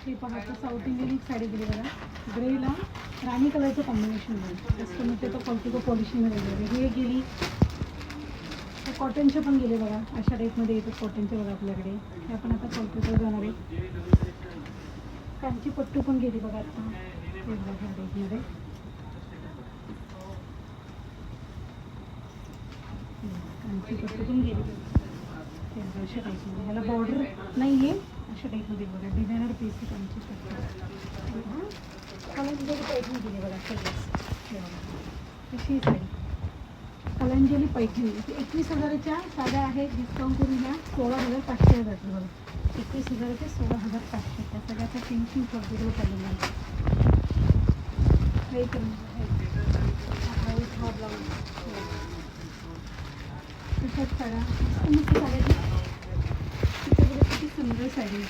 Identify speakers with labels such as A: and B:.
A: हे पहा आता साऊथ इंडियन एक साडी दिली बघा, ग्रेला राणी कलरचं कॉम्बिनेशन आहे. जास्त मग ते क्वालिटी पॉलिशिंग वगैरे हे गेली. कॉटनचे पण गेले बघा, अशा टाईपमध्ये येतात कॉटनचे बघा आपल्याकडे. हे आपण आता क्वालिटीवर जाणार आहे. कांची पट्टू पण गेली बघा आता ह्या टाईपमध्ये. कांची पट्टू पण गेली अशा टाईपमध्ये. ह्याला बॉर्डर नाही आहे, अशा टाईपमध्ये बघा डिझायनर पीस आहे कांची पट्टू. कलंजली पैठणी गेली बघा सगळ्याच. अशी साडी कलंजली पैठणी 21,000च्या साड्या आहेत. डिस्काउंट करून घ्या 16,500 जातील बघा. 21,000च्या 16,500 त्या सगळ्याचा फिनिशिंग क्वालिटीवर चाललेला आहे. हा ब्लाऊज तशाच साड्या मस्त साड्या किती सुंदर साडी.